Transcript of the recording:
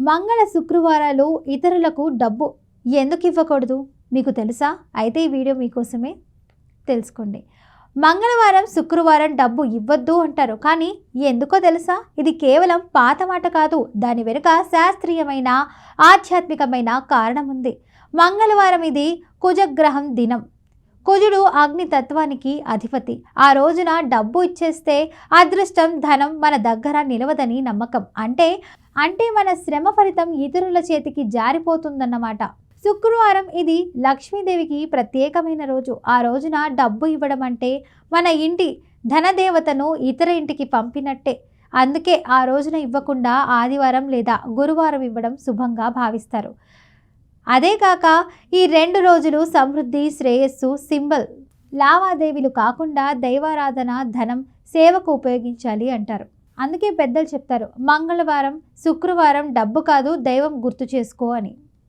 మంగళ శుక్రవారాలు ఇతరులకు డబ్బు ఎందుకు ఇవ్వకూడదు మీకు తెలుసా? అయితే ఈ వీడియో మీకోసమే. తెలుసుకోండి. మంగళవారం శుక్రవారం డబ్బు ఇవ్వద్దు అంటారు, కానీ ఎందుకో తెలుసా? ఇది కేవలం పాత మాట కాదు, దాని వెనుక శాస్త్రీయమైన ఆధ్యాత్మికమైన కారణం ఉంది. మంగళవారం ఇది కుజగ్రహం దినం. కుజుడు అగ్నితత్వానికి అధిపతి. ఆ రోజున డబ్బు ఇచ్చేస్తే అదృష్టం ధనం మన దగ్గర నిలవదని నమ్మకం. అంటే మన శ్రమ ఫలితం ఇతరుల చేతికి జారిపోతుందన్నమాట. శుక్రవారం ఇది లక్ష్మీదేవికి ప్రత్యేకమైన రోజు. ఆ రోజున డబ్బు ఇవ్వడం అంటే మన ఇంటి ధనదేవతను ఇతర ఇంటికి పంపినట్టే. అందుకే ఆ రోజున ఇవ్వకుండా ఆదివారం లేదా గురువారం ఇవ్వడం శుభంగా భావిస్తారు. అదే కాక ఈ 2 రోజులు సమృద్ధి శ్రేయస్సు సింబల్. లావాదేవీలు కాకుండా దైవారాధన ధనం సేవకు ఉపయోగించాలి అంటారు. అందుకే పెద్దలు చెప్తారు, మంగళవారం శుక్రవారం డబ్బు కాదు దైవం గుర్తు చేసుకో అని.